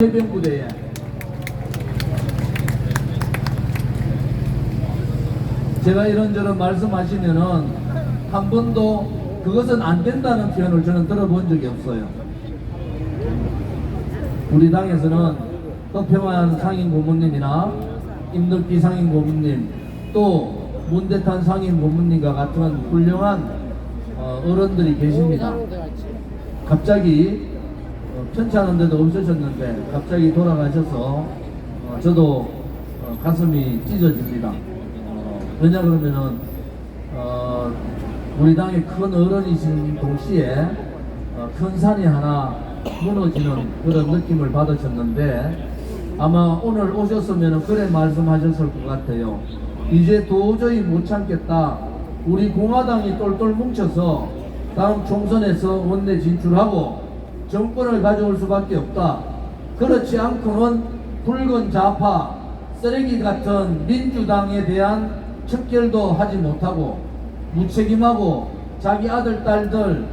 해병부대에 제가 이런저런 말씀하시면은 한 번도 그것은 안 된다는 표현을 저는 들어본 적이 없어요. 우리 당에서는 허평환 상임 고문님이나 임덕기 상임 고문님 또 문대탄 상임 고문님과 같은 훌륭한 어른들이 계십니다. 갑자기 편찮은데도 없으셨는데 갑자기 돌아가셔서 저도 가슴이 찢어집니다. 왜냐 그러면은 우리 당의 큰 어른이신 동시에 큰 산이 하나 무너지는 그런 느낌을 받으셨는데 아마 오늘 오셨으면 그래 말씀하셨을 것 같아요. 이제 도저히 못 참겠다. 우리 공화당이 똘똘 뭉쳐서 다음 총선에서 원내 진출하고 정권을 가져올 수밖에 없다. 그렇지 않고는 붉은 좌파 쓰레기 같은 민주당에 대한 척결도 하지 못하고 무책임하고 자기 아들 딸들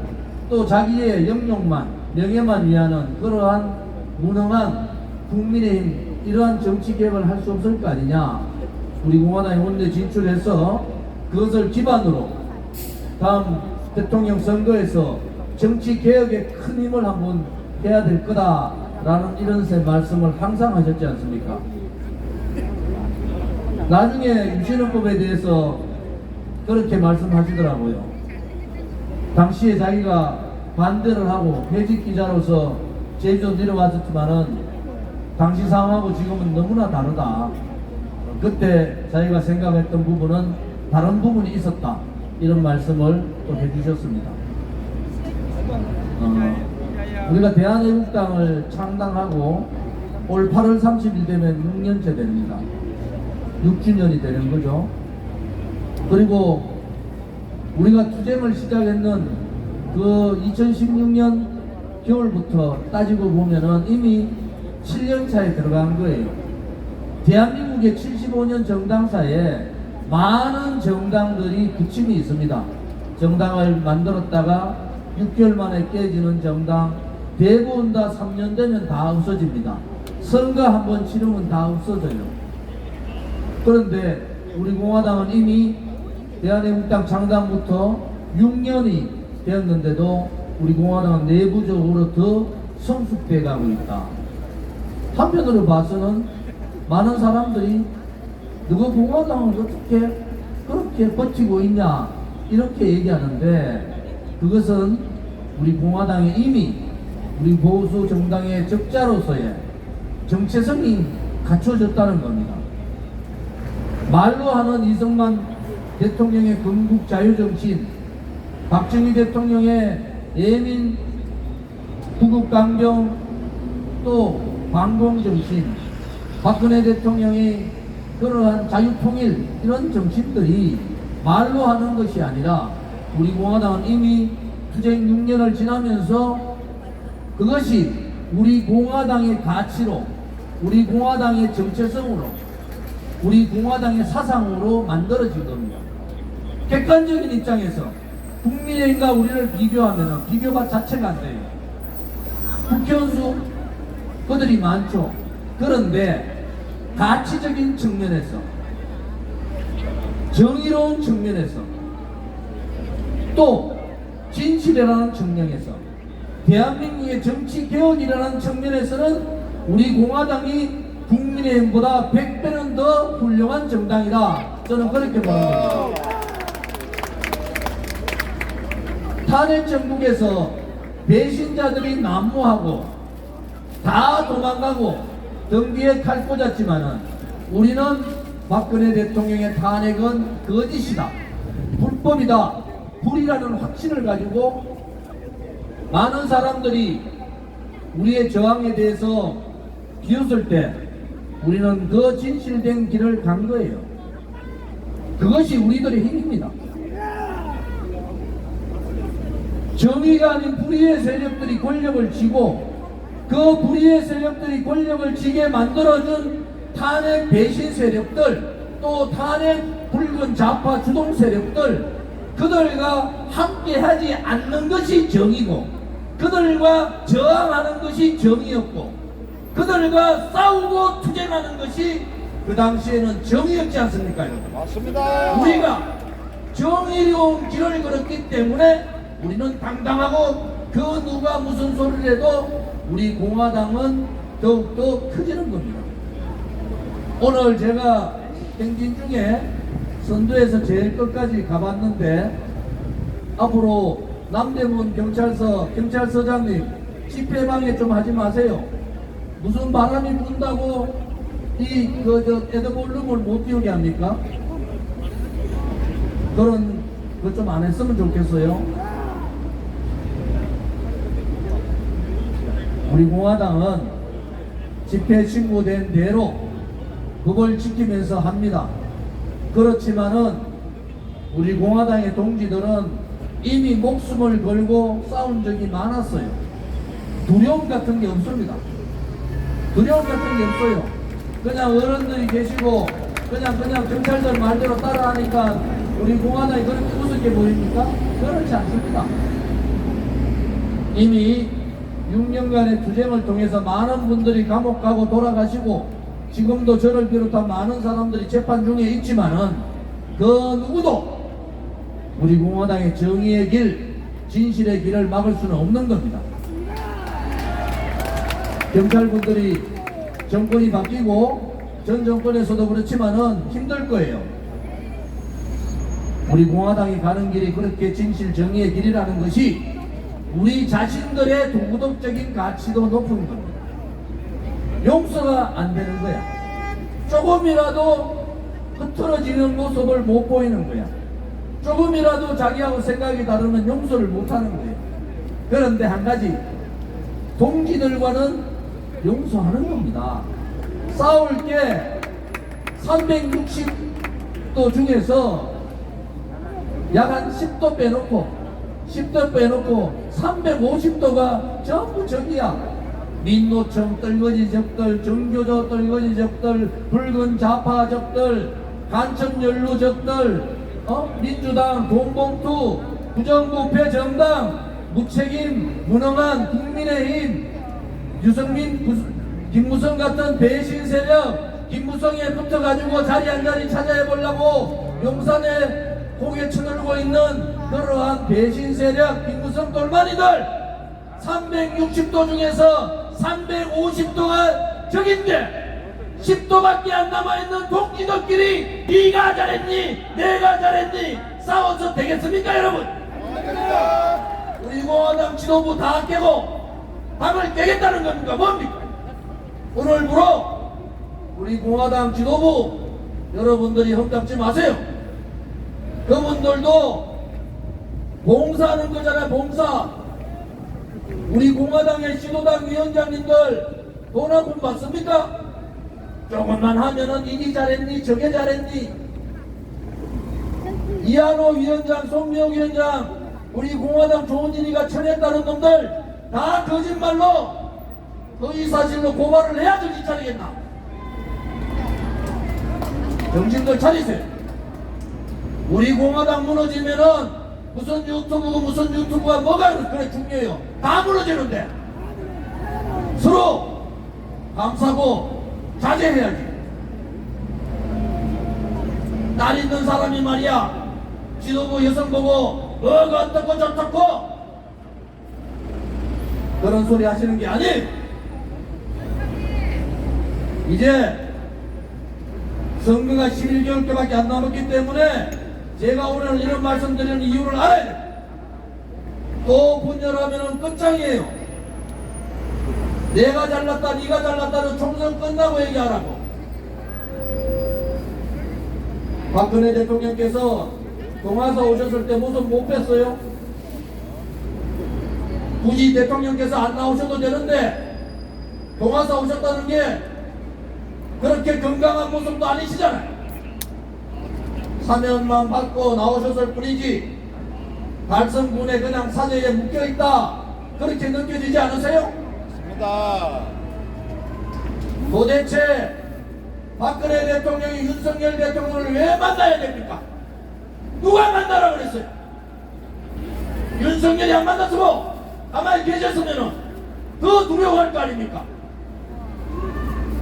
또 자기의 영역만 명예만 위하는 그러한 무능한 국민의힘 이러한 정치 개혁을 할 수 없을 거 아니냐. 우리 공화당이 원내 진출해서 그것을 기반으로 다음 대통령 선거에서 정치 개혁에 큰 힘을 한번 해야 될 거다라는 이런 말씀을 항상 하셨지 않습니까? 나중에 유신헌법에 대해서 그렇게 말씀하시더라고요. 당시에 자기가 반대를 하고 해직 기자로서 제주도 내려왔었지만은 당시 상황하고 지금은 너무나 다르다. 그때 자기가 생각했던 부분은 다른 부분이 있었다. 이런 말씀을 또 해주셨습니다. 우리가 대한애국당을 창당하고 올 8월 30일 되면 6년째 됩니다. 6주년이 되는 거죠. 그리고 우리가 투쟁을 시작했는 그 2016년 겨울부터 따지고 보면은 이미 7년 차에 들어간 거예요. 대한민국의 75년 정당사에 많은 정당들이 부침이 있습니다. 정당을 만들었다가 6개월 만에 깨지는 정당 대부분 다 3년 되면 다 없어집니다. 선거 한번 치르면 다 없어져요. 그런데 우리 공화당은 이미 대한애국당 창당부터 6년이 되었는데도 우리 공화당은 내부적으로 더 성숙돼 가고 있다. 한편으로 봐서는 많은 사람들이 누가 공화당을 어떻게 그렇게 버티고 있냐 이렇게 얘기하는데 그것은 우리 공화당이 이미 우리 보수 정당의 적자로서의 정체성이 갖춰졌다는 겁니다. 말로 하는 이승만 대통령의 건국 자유정신, 박정희 대통령의 예민 구국강경 또 반공정신, 박근혜 대통령의 그러한 자유통일 이런 정신들이 말로 하는 것이 아니라 우리 공화당은 이미 투쟁 6년을 지나면서 그것이 우리 공화당의 가치로 우리 공화당의 정체성으로 우리 공화당의 사상으로 만들어진 겁니다. 객관적인 입장에서 국민의힘과 우리를 비교하면 비교가 자체가 안 돼요. 국회의원 수 그들이 많죠. 그런데 가치적인 측면에서 정의로운 측면에서 또 진실이라는 측면에서 대한민국의 정치개혁이라는 측면에서는 우리 공화당이 국민의힘보다 100배는 더 훌륭한 정당이다. 저는 그렇게 보는 겁니다. 탄핵 정국에서 배신자들이 난무하고 다 도망가고 등 뒤에 칼 꽂았지만은 우리는 박근혜 대통령의 탄핵은 거짓이다. 불법이다. 불이라는 확신을 가지고 많은 사람들이 우리의 저항에 대해서 비웃을 때 우리는 그 진실된 길을 간 거예요. 그것이 우리들의 힘입니다. 정의가 아닌 불의의 세력들이 권력을 쥐고 그 불의의 세력들이 권력을 쥐게 만들어준 탄핵 배신 세력들 또 탄핵 붉은 좌파 주동 세력들 그들과 함께하지 않는 것이 정의고 그들과 저항하는 것이 정의였고 그들과 싸우고 투쟁하는 것이 그 당시에는 정의였지 않습니까, 여러분? 맞습니다. 우리가 정의로운 길을 걸었기 때문에 우리는 당당하고 그 누가 무슨 소리를 해도 우리 공화당은 더욱더 커지는 겁니다. 오늘 제가 행진 중에 선두에서 제일 끝까지 가봤는데 앞으로 남대문 경찰서장님 집회방해 좀 하지 마세요. 무슨 바람이 분다고 에드볼룸을 못 띄우게 합니까? 그런 거 좀 안 했으면 좋겠어요. 우리 공화당은 집회 신고된 대로 그걸 지키면서 합니다. 그렇지만은 우리 공화당의 동지들은 이미 목숨을 걸고 싸운 적이 많았어요. 두려움 같은 게 없습니다. 두려움 같은 게 없어요. 그냥 어른들이 계시고 그냥 경찰들 말대로 따라하니까 우리 공화당이 그렇게 우습게 보입니까? 그렇지 않습니다. 이미 6년간의 투쟁을 통해서 많은 분들이 감옥 가고 돌아가시고 지금도 저를 비롯한 많은 사람들이 재판 중에 있지만은 그 누구도 우리 공화당의 정의의 길, 진실의 길을 막을 수는 없는 겁니다. 경찰분들이 정권이 바뀌고 전 정권에서도 그렇지만은 힘들 거예요. 우리 공화당이 가는 길이 그렇게 진실 정의의 길이라는 것이 우리 자신들의 도덕적인 가치도 높은 겁니다. 용서가 안 되는 거야. 조금이라도 흐트러지는 모습을 못 보이는 거야. 조금이라도 자기하고 생각이 다르면 용서를 못 하는 거예요. 그런데 한 가지, 동지들과는 용서하는 겁니다. 싸울 때 360도 중에서 약 한 10도 빼놓고 350도가 전부 적이야. 민노총 떨거지 적들, 정교조 떨거지 적들, 붉은 좌파 적들, 간첩연루 적들, 민주당, 돈봉투, 부정부패 정당, 무책임, 무능한 국민의힘, 유승민, 김무성 같은 배신 세력, 김무성에 붙어가지고 자리 한 자리 차지해보려고 용산에 고개 쳐들고 있는 그러한 배신 세력, 김무성 돌만이들 360도 중에서 350도가 적인데 10도밖에 안 남아있는 동지들끼리 네가 잘했니 내가 잘했니 싸워서 되겠습니까, 여러분? 우리 공화당 지도부 다 깨고 당을 깨겠다는 겁니까? 뭡니까? 오늘부로 우리 공화당 지도부 여러분들이 흠잡지 마세요. 그분들도 봉사하는 거잖아요. 봉사. 우리 공화당의 지도당 위원장님들 돈 한 푼 받습니까? 조금만 하면은 이니 잘했니 저게 잘했니. 이한호 위원장, 송미영 위원장, 우리 공화당 조은진이가 쳐냈다는 놈들 다 거짓말로 허위사실로 고발을 해야 정신 차리겠나. 정신들 차리세요. 우리 공화당 무너지면은 무슨 유튜브가 뭐가 그래 중요해요. 다 무너지는데 서로 감싸고 자제해야지. 딸 있는 사람이 말이야 지도부 여성 보고 뭐가 어떻고 저떻고 그런 소리 하시는 게 아니에요. 이제 선거가 11개월밖에 안 남았기 때문에 제가 오늘 이런 말씀드리는 이유를 알아야 돼요. 또 분열하면 끝장이에요. 내가 잘났다 네가 잘났다는 총선 끝나고 얘기하라고. 박근혜 대통령께서 동아사 오셨을 때 무슨 못 뺐어요? 굳이 대통령께서 안 나오셔도 되는데 동아사 오셨다는 게 그렇게 건강한 모습도 아니시잖아요. 사면만 받고 나오셨을 뿐이지 달성군에 그냥 사저에 묶여있다 그렇게 느껴지지 않으세요? 맞습니다. 도대체 박근혜 대통령이 윤석열 대통령을 왜 만나야 됩니까? 누가 만나라고 그랬어요? 윤석열이 안 만났으면 가만히 계셨으면 더 두려워할 거 아닙니까?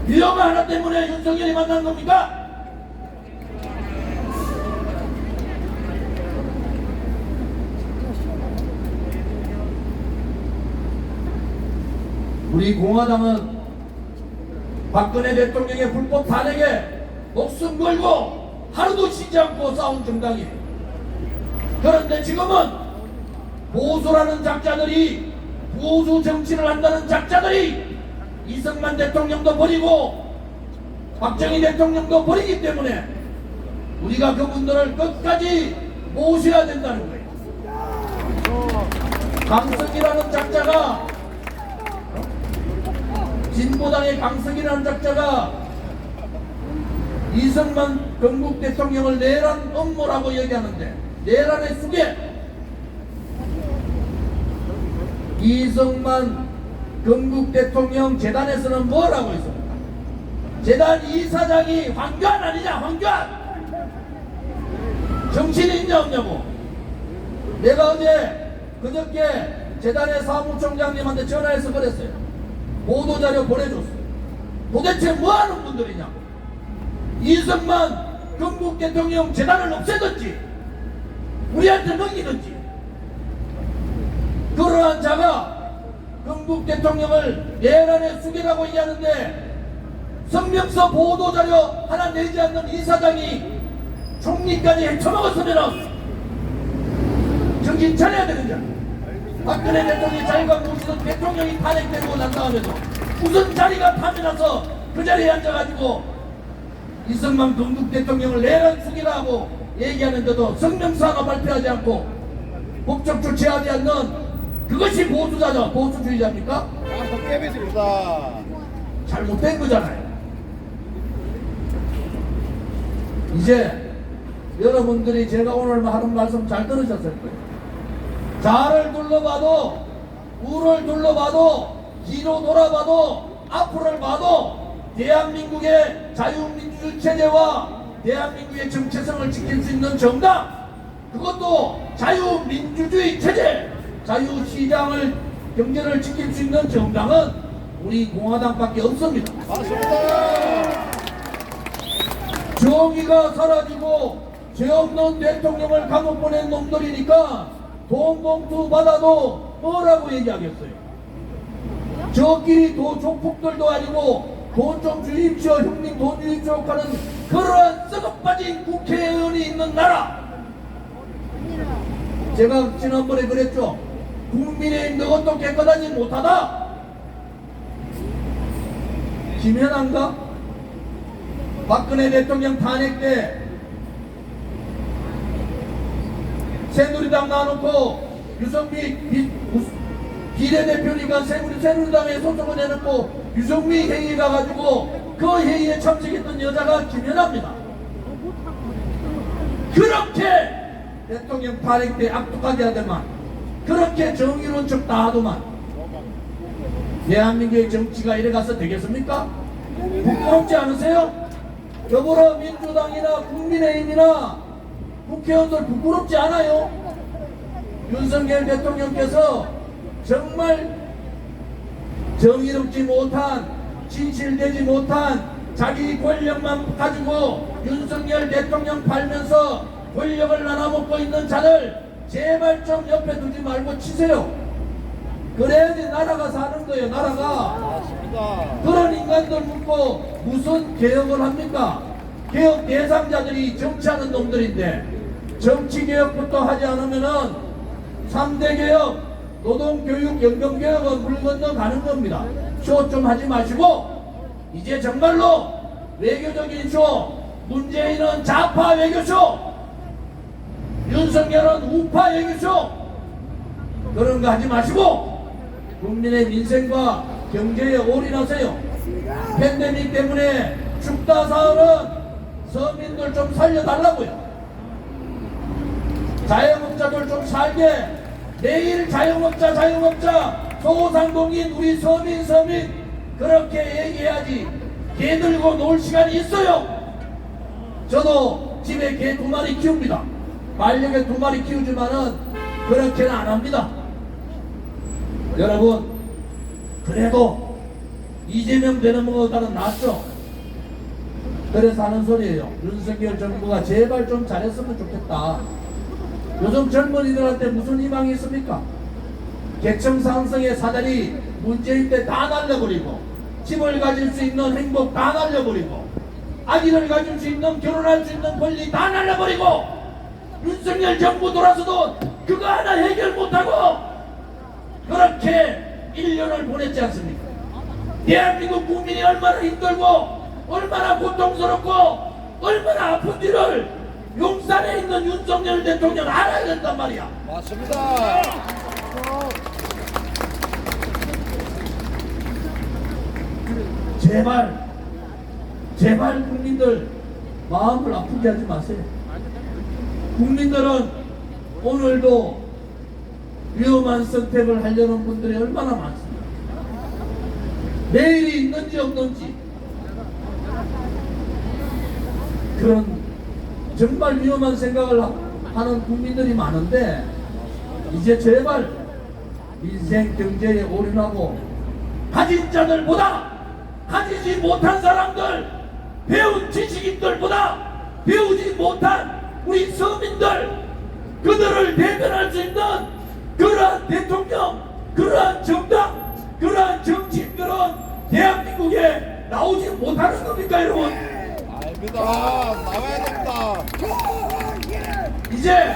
위험 하나 때문에 윤석열이 만난 겁니까? 우리 공화당은 박근혜 대통령의 불법 탄핵에 목숨 걸고 하루도 쉬지 않고 싸운 정당이에요. 그런데 지금은 보수라는 작자들이, 보수 정치를 한다는 작자들이 이승만 대통령도 버리고 박정희 대통령도 버리기 때문에 우리가 그분들을 끝까지 모셔야 된다는 거예요. 강석이라는 작자가, 진보당의 강석이라는 작자가 이승만 건국 대통령을 내란 음모라고 얘기하는데, 내란의 수계, 이승만 건국 대통령 재단에서는 뭐라고 했습니까? 재단 이사장이 황교안 아니냐, 황교안! 정신이 있냐 없냐고. 내가 그저께 재단의 사무총장님한테 전화해서 그랬어요. 보도자료 보내줬어요. 도대체 뭐하는 분들이냐. 이승만 건국 대통령 재단을 없애든지 우리한테 넘기든지, 그러한 자가 건국 대통령을 내란의 수계라고 얘기하는데 성명서 보도자료 하나 내지 않는 이사장이 총리까지 헤쳐먹었으면 정신 차려야 되는 자. 박근혜 대통령이 자기가 모시던 대통령이 탄핵되고 난 다음에도 무슨 자리가 탐이 나서 그 자리에 앉아가지고 이승만 건국 대통령을 내란 수계라고 얘기하는데도 성명서 하나 발표하지 않고 법적 조치하지 않는, 그것이 보수자죠. 보수주의자입니까? 깨비입니다. 잘못된 거잖아요. 이제 여러분들이 제가 오늘 하는 말씀 잘 들으셨을 거예요. 좌를 둘러봐도, 우를 둘러봐도, 뒤로 돌아봐도, 앞을 봐도 대한민국의 자유민주주의 체제와 대한민국의 정체성을 지킬 수 있는 정당, 그것도 자유민주주의 체제, 자유시장을, 경제를 지킬 수 있는 정당은 우리 공화당밖에 없습니다. 맞습니다. 정의가 사라지고 죄 없는 대통령을 감옥 보낸 놈들이니까 돈 봉투 받아도 뭐라고 얘기하겠어요? 저끼리 조폭들도 아니고 돈 좀 주십시오, 형님 돈 주십시오 하는 그러한 썩어빠진 국회의원이 있는 나라. 제가 지난번에 그랬죠. 국민의힘 그것도 깨끗하지 못하다. 김연아인가? 박근혜 대통령 탄핵 때 새누리당 놔놓고 유성민 비례대표니까 새누리당에 소속을 내놓고 유성민 회의에 가가지고 그 회의에 참석했던 여자가 김연아입니다. 그렇게 대통령 탄핵 때 악독하게 하더만, 그렇게 정의로운 척 다 하더만, 대한민국의 정치가 이래 가서 되겠습니까? 부끄럽지 않으세요? 더불어민주당이나 국민의힘이나 국회의원들 부끄럽지 않아요? 윤석열 대통령께서 정말 정의롭지 못한, 진실되지 못한 자기 권력만 가지고 윤석열 대통령 팔면서 권력을 나눠먹고 있는 자들 제발 좀 옆에 두지 말고 치세요. 그래야지 나라가 사는 거예요. 나라가. 맞습니다. 그런 인간들 묻고 무슨 개혁을 합니까? 개혁 대상자들이 정치하는 놈들인데 정치개혁부터 하지 않으면은 3대 개혁, 노동교육, 연금개혁은 물 건너 가는 겁니다. 쇼 좀 하지 마시고 이제 정말로 외교적인 쇼, 문재인은 좌파 외교쇼, 윤석열은 우파 외교쇼, 그런 거 하지 마시고 국민의 민생과 경제에 올인하세요. 팬데믹 때문에 죽다 사는 서민들 좀 살려달라고요. 자영업자들 좀 살게. 내일 자영업자 소상공인 우리 서민 그렇게 얘기해야지. 개 들고 놀 시간이 있어요. 저도 집에 개 2마리 키웁니다. 반려개 2마리 키우지만은 그렇게는 안 합니다. 여러분, 그래도 이재명 되는 것보다는 낫죠. 그래서 하는 소리예요. 윤석열 정부가 제발 좀 잘했으면 좋겠다. 요즘 젊은이들한테 무슨 희망이 있습니까? 계층 상승의 사다리 문재인 때 다 날려버리고, 집을 가질 수 있는 행복 다 날려버리고, 아기를 가질 수 있는, 결혼할 수 있는 권리 다 날려버리고, 윤석열 정부 돌아서도 그거 하나 해결 못하고 그렇게 1년을 보냈지 않습니까? 대한민국 국민이 얼마나 힘들고 얼마나 고통스럽고 얼마나 아픈 일을 용산에 있는 윤석열 대통령 알아야 된단 말이야. 맞습니다. 제발 국민들 마음을 아프게 하지 마세요. 국민들은 오늘도 위험한 선택을 하려는 분들이 얼마나 많습니다. 내일이 있는지 없는지 그런 정말 위험한 생각을 하는 국민들이 많은데, 이제 제발 인생 경제에 올인하고 가진 자들보다 가지지 못한 사람들, 배운 지식인들보다 배우지 못한 우리 서민들, 그들을 대변할 수 있는 그러한 대통령, 그러한 정당, 그러한 정치인들은 대한민국에 나오지 못하는 겁니까, 여러분? 아닙니다. 나와야 됩니다. 이제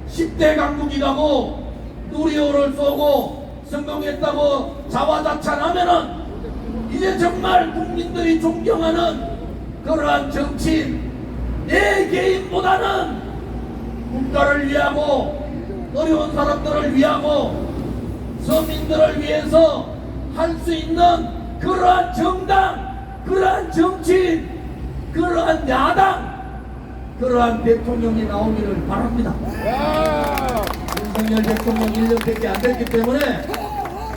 10대 강국이라고 누리호를 쏘고 성공했다고 자화자찬하면은 이제 정말 국민들이 존경하는 그러한 정치인, 내 개인보다는 국가를 위하고 어려운 사람들을 위하고 서민들을 위해서 할 수 있는 그러한 정당, 그러한 정치인, 그러한 야당, 그러한 대통령이 나오기를 바랍니다. 야! 윤석열 대통령 1년밖에 안 됐기 때문에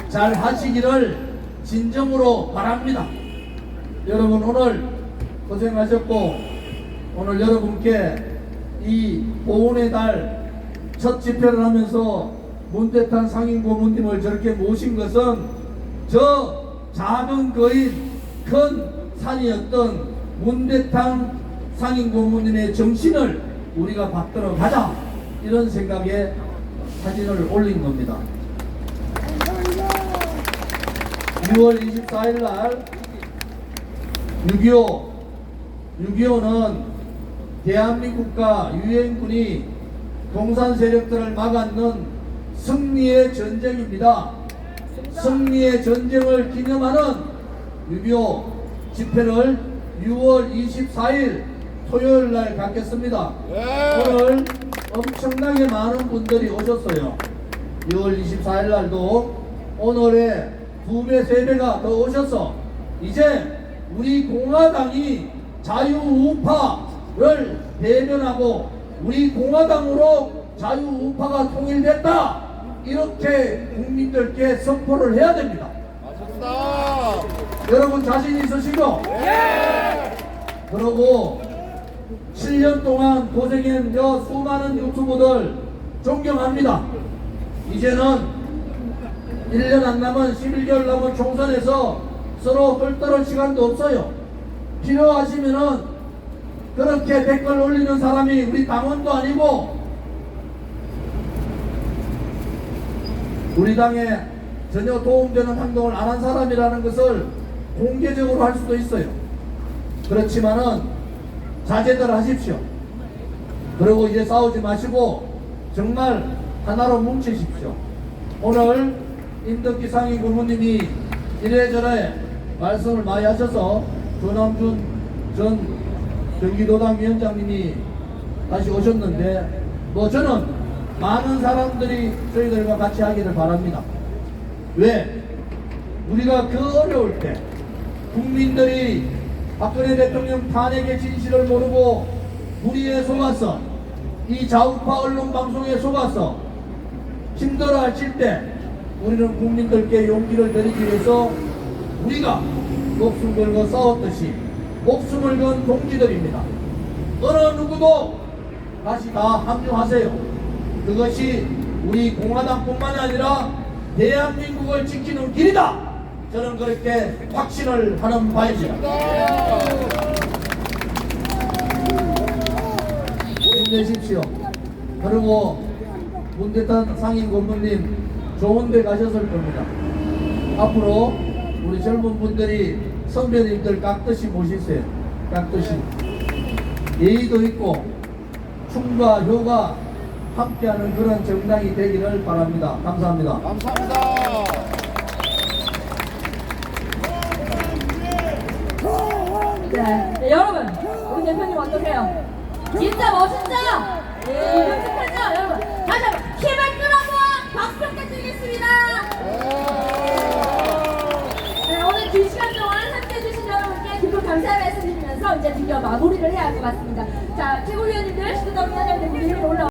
잘 하시기를 진정으로 바랍니다. 여러분 오늘 고생하셨고, 오늘 여러분께 이 보훈의 달 첫 집회를 하면서 문대탄 상임 고문님을 저렇게 모신 것은 저 작은 거인 큰 산이었던 문대탄 상임 고문님의 정신을 우리가 받들어 가자, 이런 생각에 사진을 올린 겁니다. 6월 24일 날 6.25는 대한민국과 유엔군이 공산 세력들을 막았는 승리의 전쟁입니다. 승리의 전쟁을 기념하는 6.25 집회를 6월 24일 토요일 날 갖겠습니다. 오늘 엄청나게 많은 분들이 오셨어요. 6월 24일 날도 오늘의 2배, 3배가 더 오셔서 이제 우리 공화당이 자유우파를 대변하고 우리 공화당으로 자유우파가 통일됐다, 이렇게 국민들께 선포를 해야 됩니다. 맞습니다. 여러분 자신 있으시죠? 예! 그러고 7년 동안 고생한 저 수많은 유튜버들 존경합니다. 이제는 1년 안 남은 11개월 남은 총선에서 서로 헐떡할 시간도 없어요. 필요하시면은 그렇게 댓글 올리는 사람이 우리 당원도 아니고 우리 당에 전혀 도움되는 행동을 안 한 사람이라는 것을 공개적으로 할 수도 있어요. 그렇지만은 자제들 하십시오. 그리고 이제 싸우지 마시고 정말 하나로 뭉치십시오. 오늘 임덕기 상임 고문님이 이래저래 말씀을 많이 하셔서 조남준 전 경기도당 위원장님이 다시 오셨는데, 저는 많은 사람들이 저희들과 같이 하기를 바랍니다. 왜? 우리가 그 어려울 때 국민들이 박근혜 대통령 탄핵의 진실을 모르고 무리에 속아서 이 좌우파 언론 방송에 속아서 힘들어 하실 때 우리는 국민들께 용기를 드리기 위해서 우리가 목숨 걸고 싸웠듯이 목숨을 건 동지들입니다. 어느 누구도 다시 다 합류하세요. 그것이 우리 공화당뿐만 아니라 대한민국을 지키는 길이다. 저는 그렇게 확신을 하는 바입니다. 힘내십시오. 그리고 문대탄 상임 고문님 좋은 데 가셨을 겁니다. 앞으로 우리 젊은 분들이 선배님들 깍듯이 모시세요. 깍듯이. 예의도 있고 충과 효가 함께하는 그런 정당이 되기를 바랍니다. 감사합니다. 감사합니다. 네, 여러분, 우리 대표님 어떠세요? 진짜 멋있죠? 끔찍하죠? 여러분, 다시 한번 힘을 끌어모아 박수 부탁드리겠습니다. 네, 오늘 2시간 동안 함께해주신 여러분께 깊은 감사의 말씀드리면서 이제 드디어 마무리를 해야 할 것 같습니다. 자, 최고위원님들, 시도덕 위원장님 무대 위로 올라